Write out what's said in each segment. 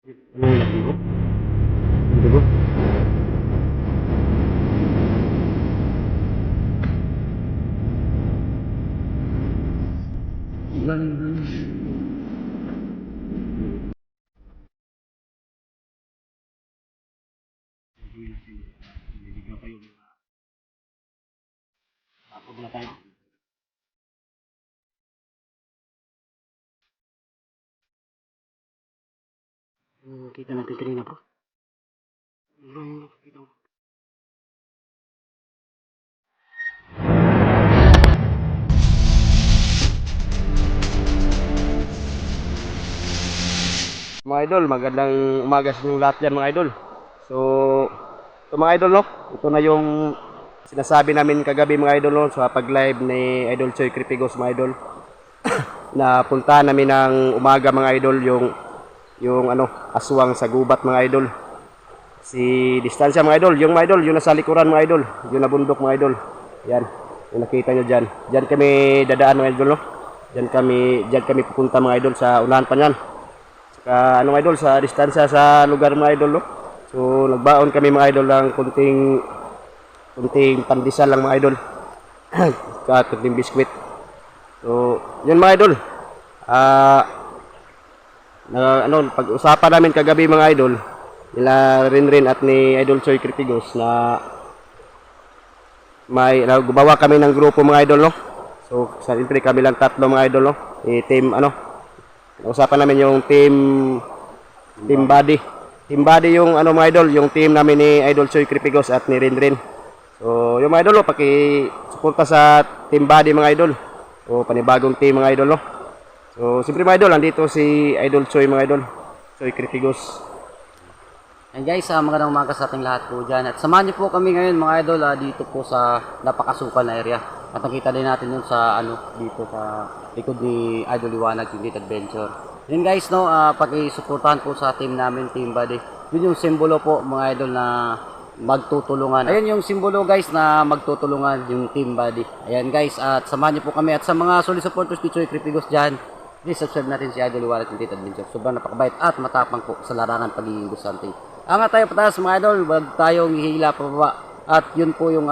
Ano yung dugo? Yung dugo? Niligaw kayo. Ako na tayo. Kita natin kanina po. Kita ko. Mga idol, magandang umaga sa inyong lahat dyan mga idol. So, ito mga idol no, ito na yung sinasabi namin kagabi mga idol no, sa pag-live ni Idol Choy Cripigos mga idol. Na puntahan namin ng umaga mga idol yung ano, aswang sa gubat mga idol. Si distansya mga idol, yung mga idol, yung nasa likuran mga idol, yung nabundok mga idol. Yan, yung nakita nyo dyan. Dyan kami dadaan mga idol no. Dyan kami pupunta mga idol sa unahan pa niyan. Ano mga idol, sa distansya sa lugar mga idol no. So nagbaon kami mga idol ng kunting pandesal lang mga idol. Kunting biskwit. So yun mga idol. Pag-usapan namin kagabi mga idol nila Rinrin at ni Idol Choy Cripigos na gumawa kami ng grupo mga idol no. So siyempre kami lang tatlo mga idol no. Team ano, usapan namin yung team body. Team body yung ano mga idol, yung team namin ni Idol Choy Cripigos at ni Rinrin. So yung mga idol no, paki-suporta sa team body mga idol. So panibagong team mga idol no. So siyempre mga idol, andito si Idol Choy mga idol. Choy Cripigos. And guys, magandang umaga sa ating lahat po dyan. At samahan niyo po kami ngayon mga idol dito po sa napakasukal na area. At nakita din natin yun sa dito sa likod ni Idol Liwanag, yung Elite Adventure. Then guys, no, paki-suportahan po sa team namin, Team Buddy. Yun yung simbolo po mga idol na magtutulungan. Ayun yung simbolo guys na magtutulungan, yung Team Buddy. Ayan guys, at samahan niyo po kami. At sa mga solid supporters ni Choy Cripigos dyan, please subscribe natin si Idol Liwanag, yung Elite Adventure. Sobrang napakabait at matapang po sa larangan pagiging gusante. Angat tayo pataas mga idol, wag tayong hihila pababa. At yun po yung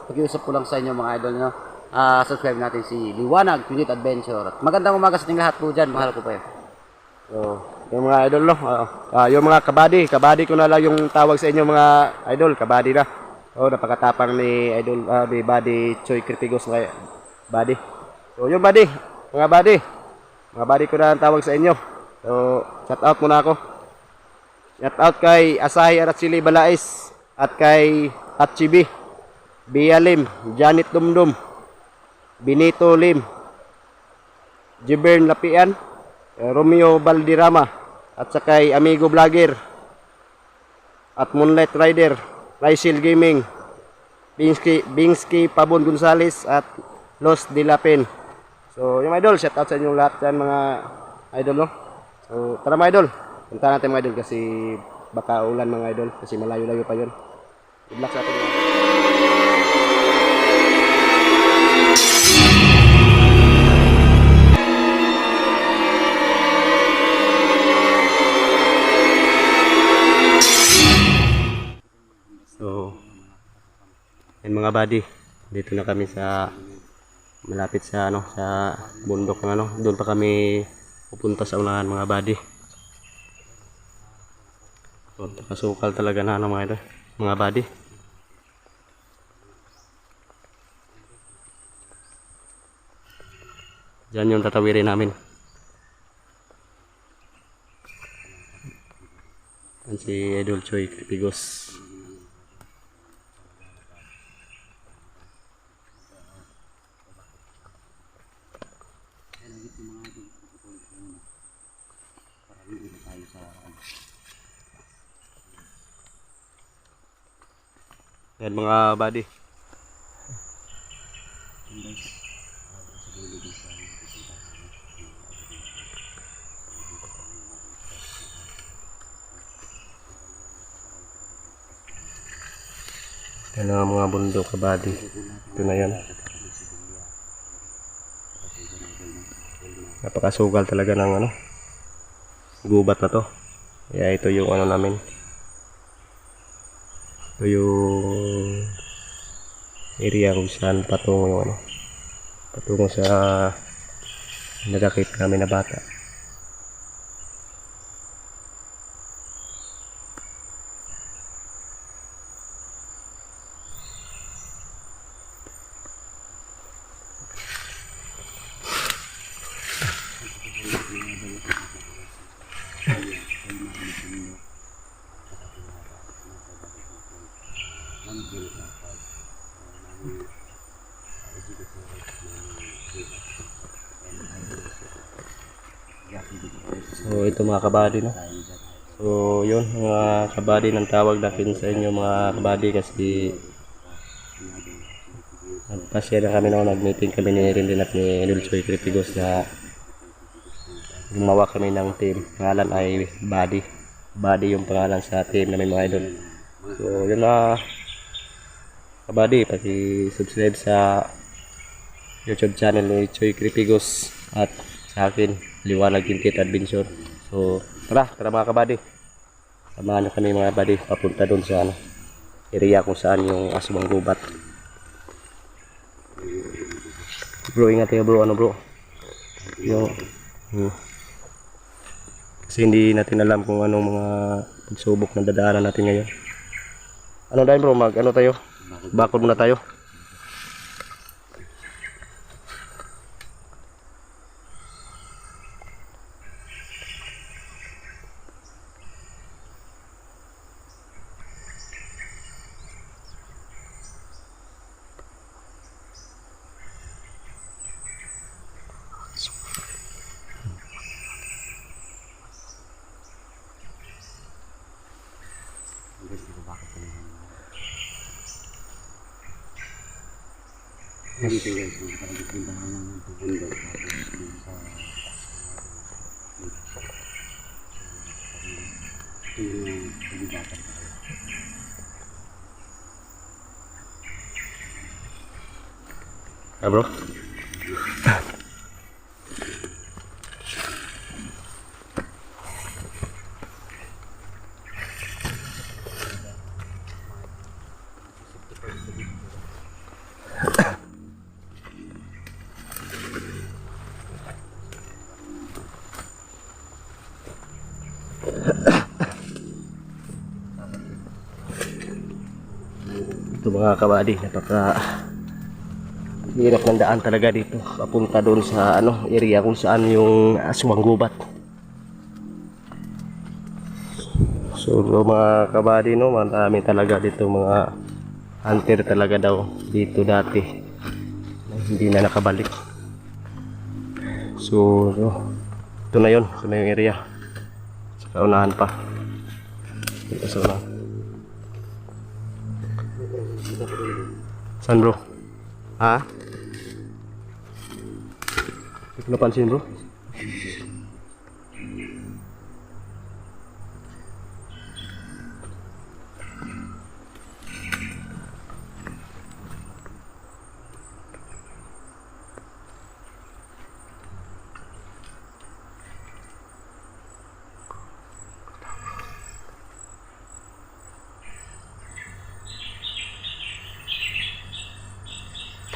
pag-iusap ko lang sa inyo mga idol no. Subscribe natin si Liwanag, Unit Adventure. At magandang umaga sa ating lahat po dyan, mahal ko pa yun. So, yung mga idol no, yung mga kabady ko na lang yung tawag sa inyo mga idol, kabady na. Oh, napakatapang ni Idol ni Buddy Choy Cripigos mga buddy. So, yung buddy, mga buddy ko na ang tawag sa inyo. So, shout out muna ako. Shout out kay Asahi Aratsili Balais at kay Hachibi, Bia Lim, Janet Dumdum, Benito Lim, Jibern Lapian, Romeo Baldirama, at sa kay Amigo Vlogger, at Moonlight Rider, Rysel Gaming, Bingsky Pabon Gonzales, at Los Dilapin. So yung idol, shout out sa inyong lahat dyan mga idol no. So tara mga idol, punta natin mga idol kasi baka ulan mga idol kasi malayo-layo pa yun. Good luck sa atin mga idol. So, yan mga buddy, dito na kami sa malapit sa sa bundok ng doon pa kami pupunta sa unahan mga buddy. So, nakasukal talaga na mga buddy. Diyan yung tatawirin namin. Yan si Idol Choy Cripigos. Yan mga buddy. Yan ang mga bundok ka buddy. Ito na yan. Napakasugal talaga ng gubat na to. Kaya ito yung ano namin. Ito yung area kung saan patungo yung ano. Patungo sa nagakit namin na bata. So ito mga kabady, no? So yun mga kabady, ng tawag natin sa inyo mga kabady kasi nagpasya na kami noon, nag-meeting kami ni Rindin at ni Nulsoy Cripigos na gumawa kami ng team. Pangalan ay Buddy. Buddy yung pangalan sa team namin mga idol. So yun mga kabady, paki-subscribe sa YouTube channel ni Choy Cripigos at sa akin, Liwanag Kintit Adventure. So tara mga kabady, samahan nyo kami mga kabady papunta doon sa ano, area kung saan yung aswang gubat. Bro, ingat ya bro, ano bro, yung kasi hindi natin alam kung anong mga pagsubok na dadaanan natin ngayon. Ano dahil bro, ano tayo, bakod muna tayo. Bro, ito mga kabady, napaka hirap ng daan talaga dito papunta doon sa ano, area kung saan yung aswang gubat. So mga kabady, no, marami talaga dito mga hunter talaga daw dito dati na hindi na nakabalik. So ito na yun, ito na yung area sa kaunahan pa dito sa unahan. Saan bro? Ha? Hindi ko napansin bro.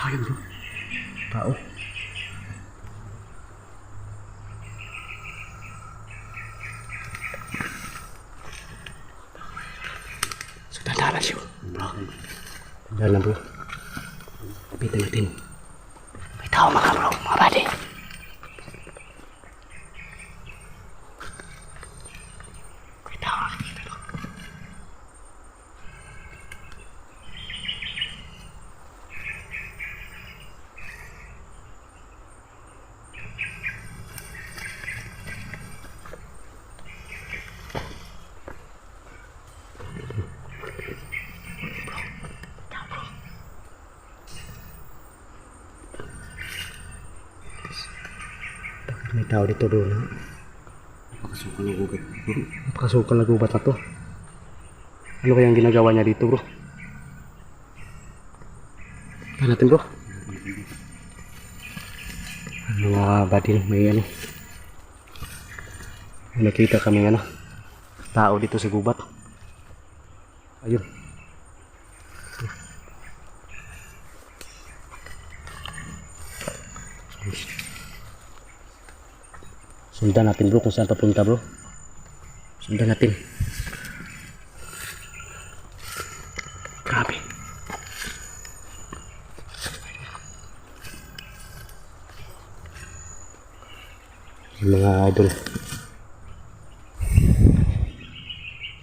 Tayo bro. Tao. So dadala siya bro. Dadala bro. Kapitan natin. May tao mga bro, mga buddy. May tao nakikita bro. May tao dito bro, no? Napakasukan na gubat. Napakasukan na gubat na to. Ano kayang ginagawa niya dito bro? Tignan natin bro. Ano mga buddy, may ano, nakita kami ano, tao dito sa gubat. Ayun. Sundan natin bro kung saan papunta bro. Sundan natin. Grabe. Yung mga idol.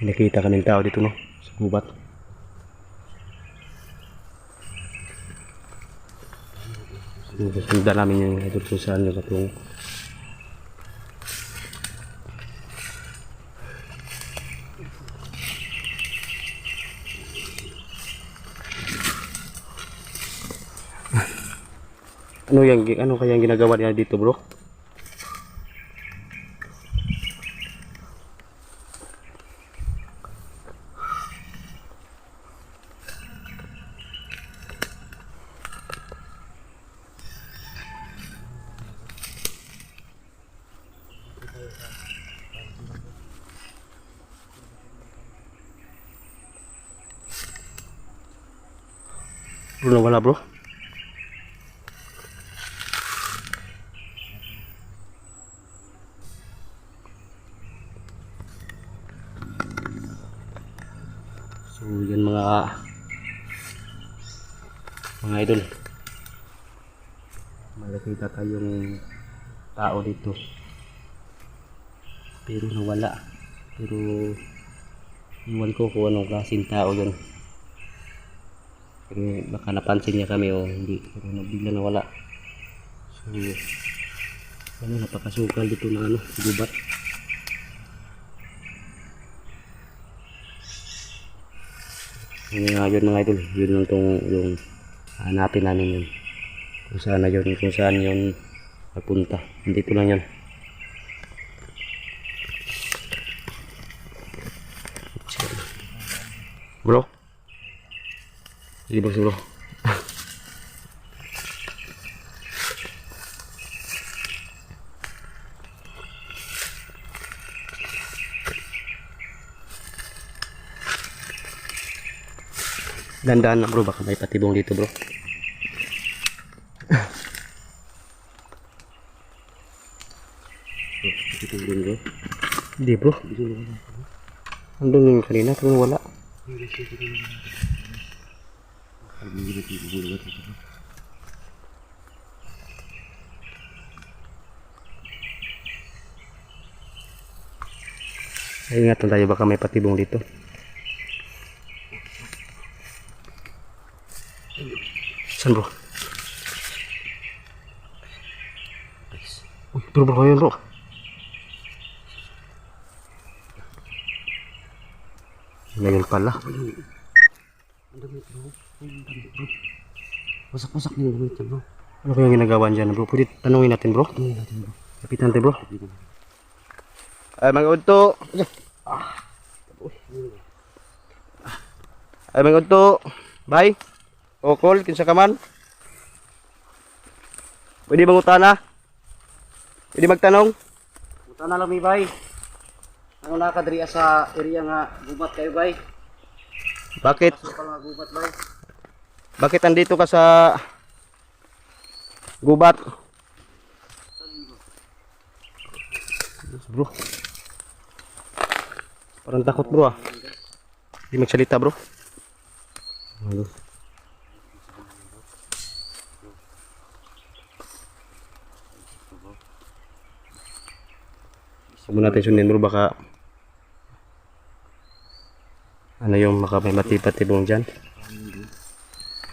May nakita kaming tao dito no, sa gubat. Sundan namin yung idol kung saan yung patungo. Ano kaya yung ginagawa niya dito bro? Bro, nawala bro. So yan mga idol, malakita tayong tao dito pero nawala, pero iwan ko kung anong klaseng tao yun, pero baka napansin niya kami o hindi, pero bigla nawala. So napakasukal dito na gubat. Yun mga idol, yun yung hanapin namin yun. Kung saan yun napunta. Dito lang yun. Bro? Sige bro. Dandaan na bro, baka may patibong dito bro. Bro. Hindi bro. Andun yung kanina, pero wala. Ingat lang tayo, baka may patibong dito. Saan bro? Uy, bro yun bro. Ngayon pala. Wasak-wasak yung damit bro. Ano kayang ginagawa dyan bro? Pwede tanungin natin bro? Kapitan tayo bro. Ay mga udto. Ay mga udto. Bye. O call, kinsa ka man? Pwede bang utana? Pwede magtanong? Utana lang mi bay. Ano nakadriya sa area nga gubat kayo bay? Bakit? Sukal nga gubat bay. Bakit andito ka sa gubat? Bro. Parang takot bro ah. Hindi magsalita bro. Ano? Huwag mo natin sundin bro, baka ano yung maka may matipatibong dyan.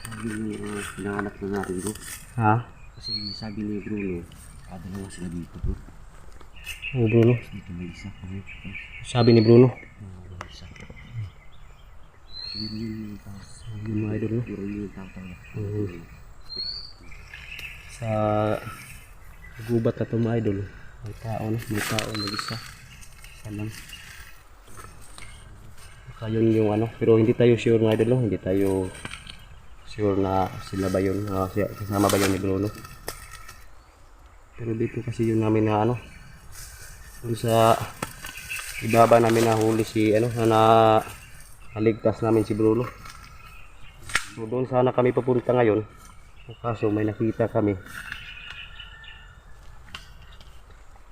Sabi ni hinahanap na natin bro. Ha? Kasi sabi ni Bruno, dalawa sila dito bro. Oh Bruno. Dito may isa pa bro. Sabi ni Bruno. May isa. Yung mga idol no? Sa gubat na ito mga idol. May tao no? May tao mag-isa. Sanang. Baka yun yung ano. Pero hindi tayo sure mga idol no? Hindi tayo sure na sila ba yun. Kasama ba yun ni Bruno. Pero dito kasi yun namin na ano. Dun sa ibaba namin nahuli si ano na naligtas namin si Bruno. So doon sana kami papunta ngayon. Kaso may nakita kami.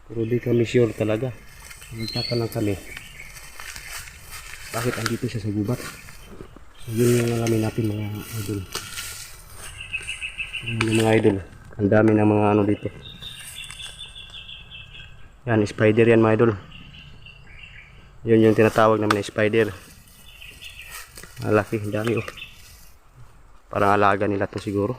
Pero di kami sure talaga. Nagtaka lang kami. Bakit andito siya sa gubat? So yun yung alamin natin mga idol. Yung mga idol. Ang dami ng mga ano dito. Yan, spider yan mga idol. Yun yung tinatawag namin na spider. Malaki, dami oh. Parang alaga nila to siguro.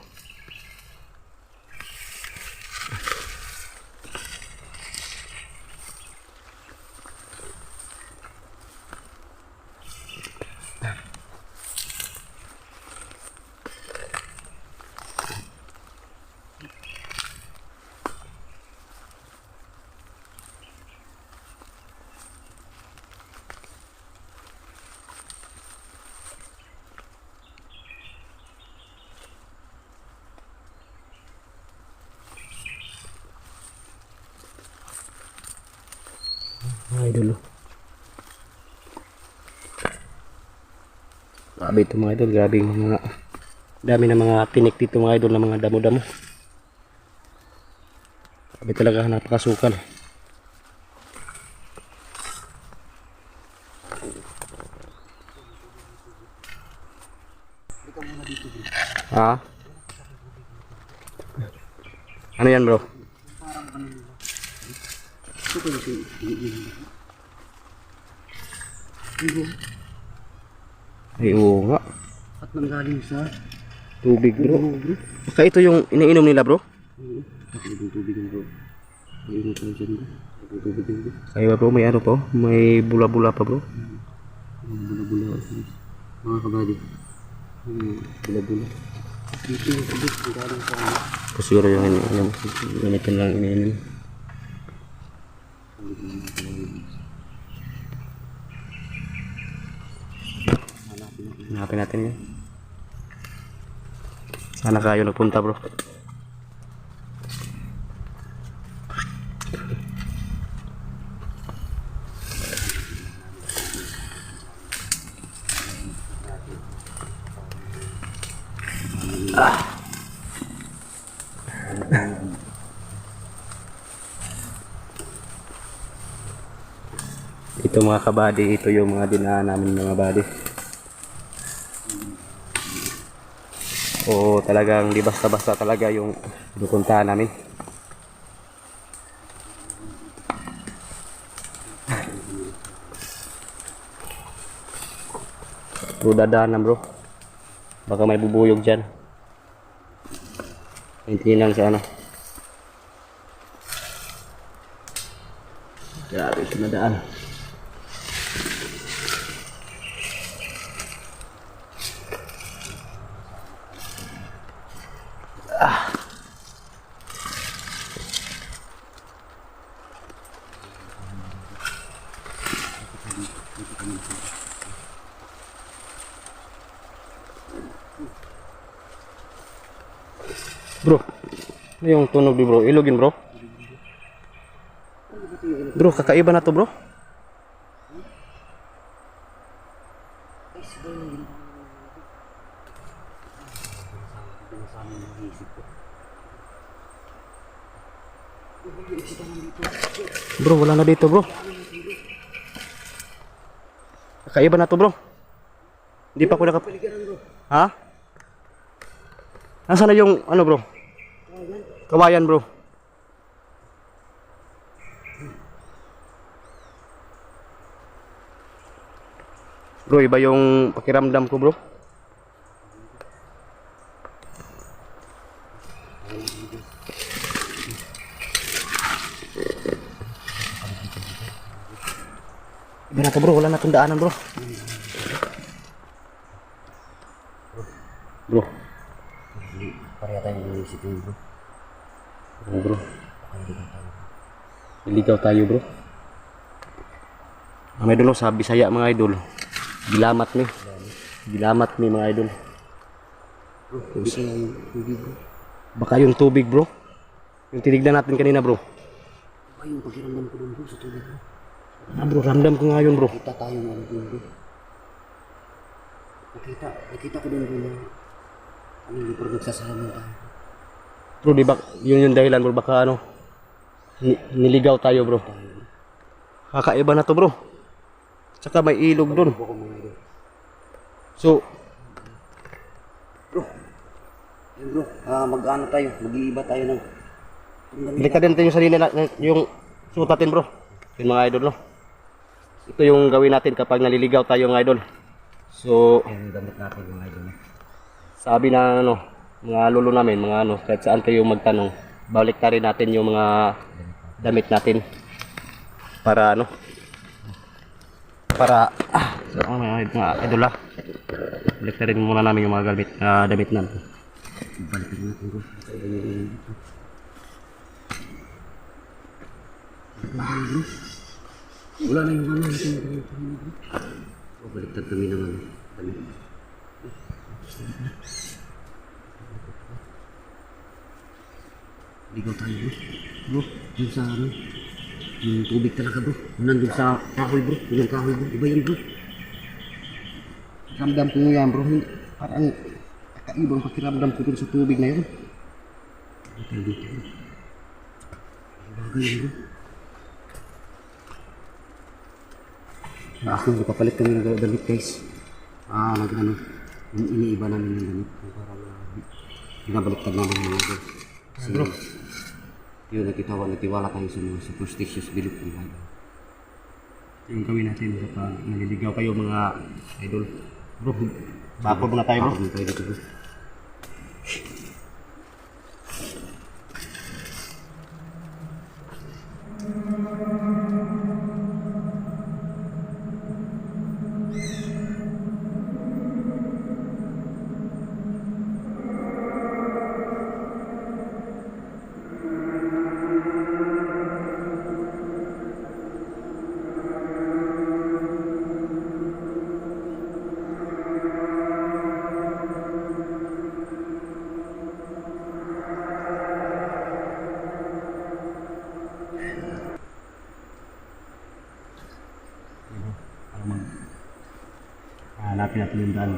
Mga idol oh. Grabe ito mga idol, grabe yung mga dami na mga tinik dito mga idol na mga damo-damo. Grabe talaga, napakasukal. Ha? Ano yan bro? Ay oo nga. At nanggaling sa Tubig bro. Baka ito yung iniinom nila bro? yung tubig yun bro. Ayun ito dyan bro. Yung tubig yun bro. Kaya bro, may ano po? May bula-bula pa bro? Bula-bula. Mga kabady. Bula-bula. Dito yung tubig. Nanggaling sa ano. Ito siguro yung iniinom. Ganito lang iniinom. Hanapin natin yun. Sana kayo nagpunta bro. Ito mga kabady, ito yung mga dinaan namin mga body. Oo, talagang di basta-basta talaga yung pupuntahan namin. Bro, dadaanan bro. Baka may bubuyog dyan. Hintiin lang sa ano. Grabe, ito na daan. Bro, ano yung tunog di bro? Ilogin bro? Bro, kakaiba na to bro. Bro, wala na dito bro. Kakaiba na to bro. Hindi pa ako Ha? Nasaan na yung ano bro? Kawayan bro. Bro, iba yung pakiramdam ko bro. Iba na to bro, wala na tong daanan bro. Bro. Pareha tayong inisip yun bro. Oo bro. Iligaw tayo bro. Mga idol, sa Bisaya mga idol. Gilamat ni. Gilamat ni mga idol. Baka yung tubig bro. Yung tinignan natin kanina bro. Ay, yung pakiramdam ko dun bro sa tubig bro. Bro, ramdam ko nga yun bro. Kita tayo ng ano dun bro. Nakita ko dun bro na ano yung bro nagsasalamin tayo. Bro, di ba yun yung dahilan bro, baka ano, niligaw tayo bro. Kakaiba na to bro. Tsaka may ilog dun. So, Yun bro, mag-ano tayo, mag-iiba tayo ng balikan din natin yung sarili na, yung suot natin bro. Yun mga idol no. Ito yung gawin natin kapag naliligaw tayo mga idol. So, yung damit natin mga idol. sabi na ano, mga lolo namin, mga ano, kahit saan kayo magtanong, balik rin natin yung mga damit natin para ano, para so, mga idol balik rin muna namin yung mga damit natin. Balik natin bro. Wala na yung ano natin. Baliktad kami ng ano. Ligaw tayo bro. Bro, yun sa ano. Yung tubig talaga bro. Nandun sa kahoy bro. Yung kahoy bro. Iba yan bro. Ramdam ko yan bro. Parang kakaibang pakiramdam ko dun sa tubig na yun. Dito bro. Bagay yun bro. Ako, nagpapalit kami ng damit guys. Ano, iniiba namin yung damit. Parang binabaliktad namin yung mga kasi bro, yun, nagtiwala tayo sa mga superstitious belief. Yung gawin natin kapag naliligaw kayo mga idol. Bro, bakod muna tayo bro. Bakod muna tayo dito bro. Hanapin natin yung daan.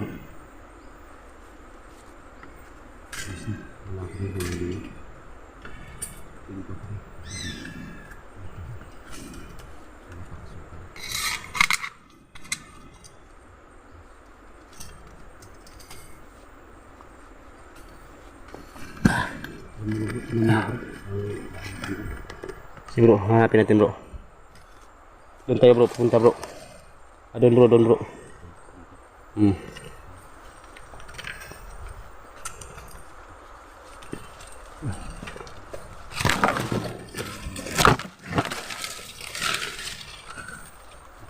Si bro, hanapin natin bro. Doon tayo bro, punta bro. Doon bro, doon bro.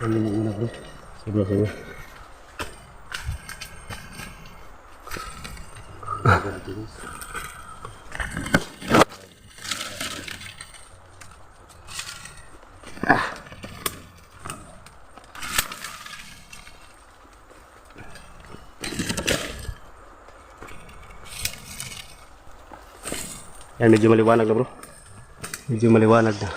Ano yung una bro? Sige bro. Yan, medyo maliwanag na bro. Medyo maliwanag na.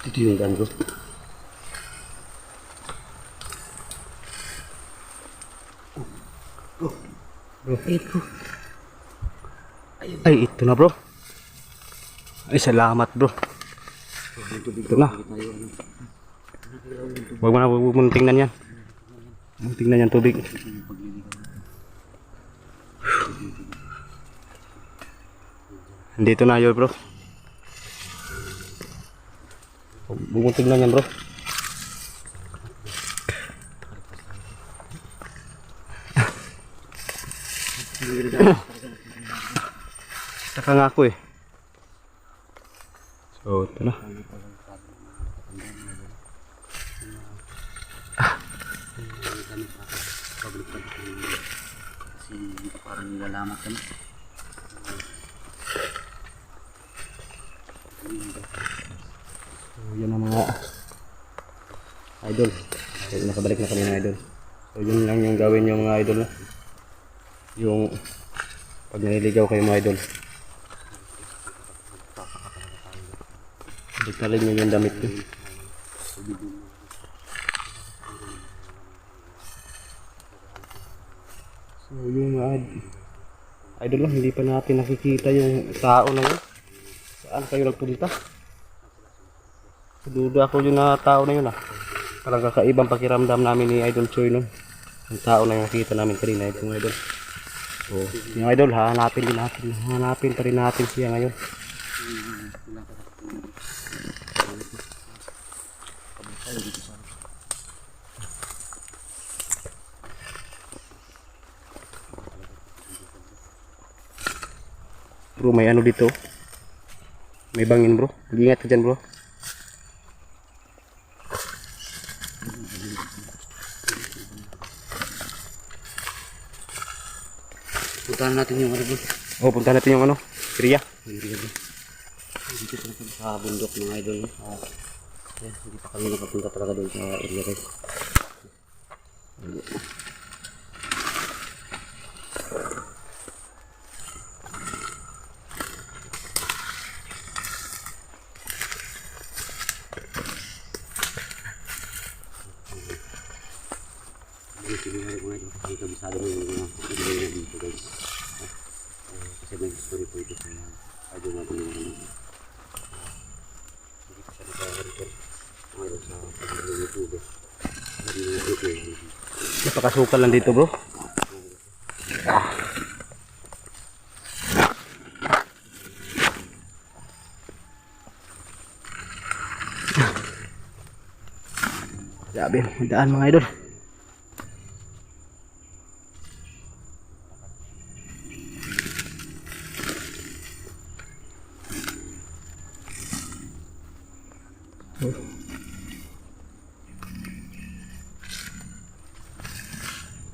Dito yung daan bro. Bro, ito. Ay, ito na bro. Ay, salamat bro. Ito na. Huwag mo na tingnan yan. Huwag tingnan yan tubig. Dito na yun bro. Bumuntig lang yan bro. Saka nga ako eh. So ito na. Kasi parang nilalamat kami. So yun ang mga idol. So, nakabalik na kami ng idol. So yun lang yung gawin yung mga idol. Yung pag naliligaw kayo mga idol. Bigtalin nyo yung damit ko. So yung idol lang, hindi pa natin nakikita yung tao na yun. Saan kayo nagpunta? Duda ako yung tao na yun ah. Parang kakaibang pakiramdam namin ni Idol Choi nun. Yung tao na yung nakita namin kanina ito mga idol. So yung idol hanapin din natin. Hanapin pa rin natin siya ngayon. Bro, may ano dito. May bangin bro. Ingat ka dyan bro. Puntahan natin yung ano bro. Oh, punta natin yung ano. Kriya. Dito sa bundok mga idol. Hindi pa kami nakapunta talaga doon sa area guys. Ang kabisado mo yung mga idol dito guys. Kasi may story po ito sa idol natin yung hindi pa siya nagkakaroon ngayon sa YouTube. Napakasukal lang dito bro. Grabe, daan mga idol.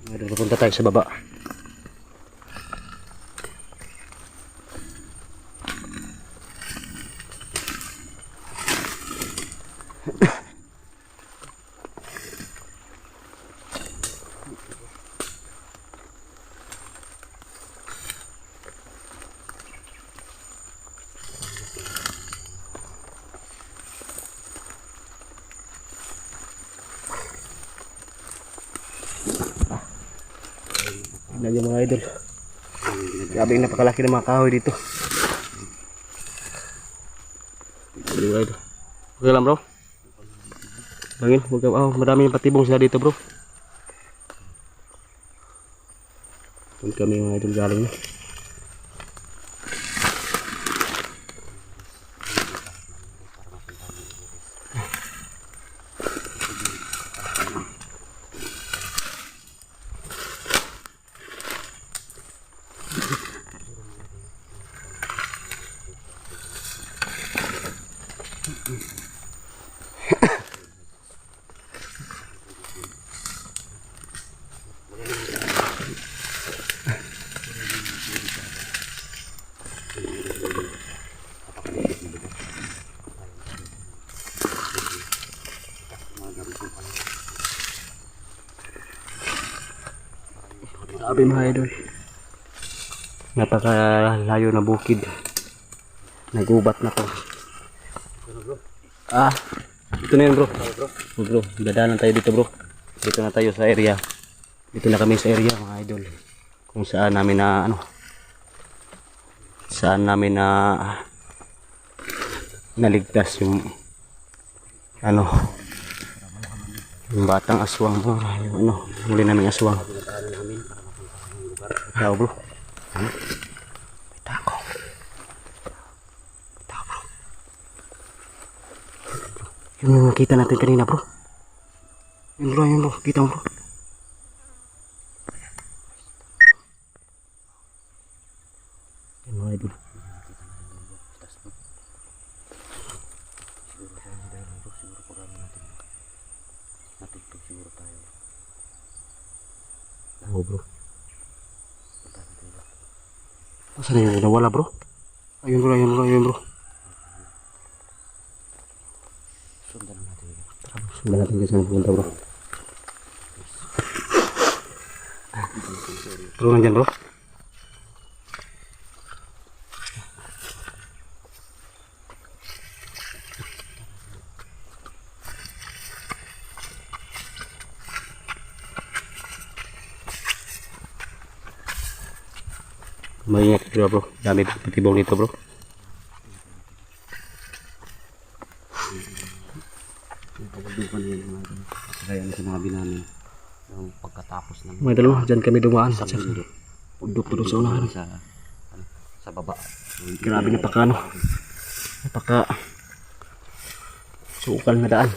Idol, pupunta tayo sa baba. Tignan nyo mga idol. Grabe yung napakalaki ng mga kahoy dito. Mga idol. Okay lang bro. Bangin, huwag ka, maraming patibong sila dito bro. Doon kami mga idol galing na. Grabe mga idol. Napakalayo na bukid. Nagubat na to. Ito na yun bro. Bro, dadaanan tayo dito bro. Dito na tayo sa area. Dito na kami sa area mga idol. Kung saan namin na saan namin na naligtas yung yung batang aswang bro. Yung huli namin aswang. Tao bro. May tako. Yun yung nakita natin kanina bro. Yun bro. Kita mo bro. Yan mga idol. Oo bro. Saan yung nawala bro? Ayun bro. Sundan natin guys, punta bro. Bro, nandyan bro. Maingat bro. Dami patibong dito bro. Kaya sa mga binamin yung pagkatapos ng Mga idol, dyan kami dumaan. Pundok po doon sa unahan. sa baba. Grabe napaka sukal na daan.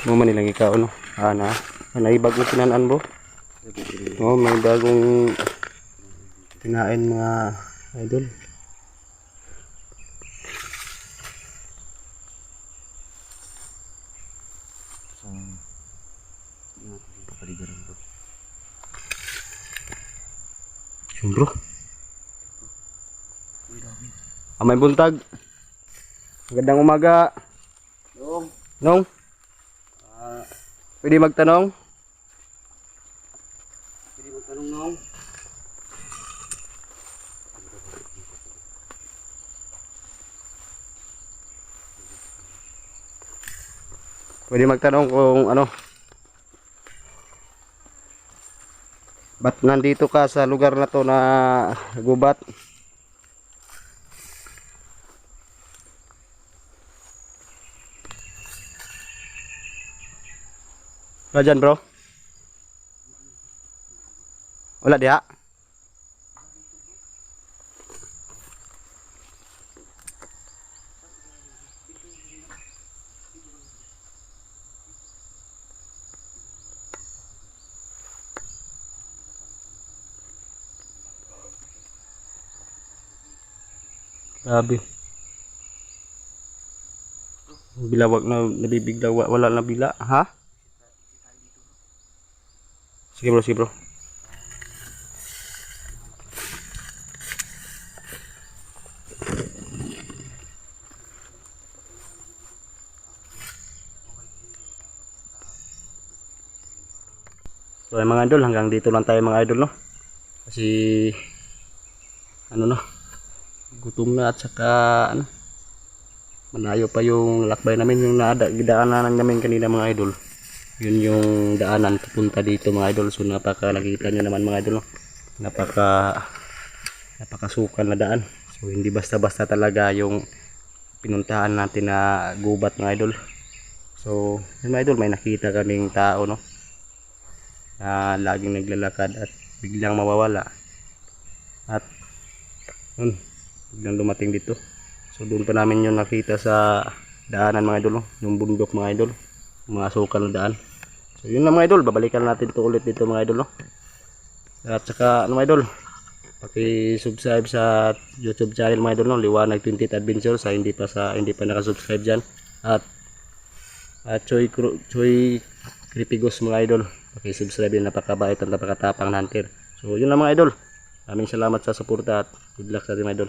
Mo man nilang ikaw no. May bagong kinanan bro. Oh, may bagong kinain mga idol. Yun bro. May buntag. Magandang umaga. Nong. Pwede magtanong? Nong. Pwede magtanong kung ano. Ba't nandito ka sa lugar na to na gubat? Wala dyan bro? Wala diha? Grabe. Bilawag na nabibigla, wala na bila, ha? Sige bro. So mga idol, hanggang dito lang tayo mga idol no. Kasi ano no, gutom na at saka ano, malayo pa yung lakbay namin, yung daanan namin kanina mga idol. Yun yung daanan papunta dito mga idol. So nakita nyo naman mga idol no? Napakasukal na daan. So hindi basta-basta talaga yung pinuntahan natin na gubat mga idol. So yun mga idol, may nakita kaming tao no, na laging naglalakad at biglang mawawala. At yun, biglang dumating dito. So doon pa namin yung nakita sa daanan mga idol no? Yung bundok mga idol, mga sukal na daan. So yun lang mga idol, babalikan natin ito ulit dito mga idol no? At saka ano mga idol, paki-subscribe sa YouTube channel mga idol no, Liwanag 28 Adventure sa hindi pa naka-subscribe diyan. At Choy Cripigos mga idol, paki-subscribe din, napakabait at napakatapang na hunter. So yun lang mga idol, maraming salamat sa suporta at good luck sa ating mga idol.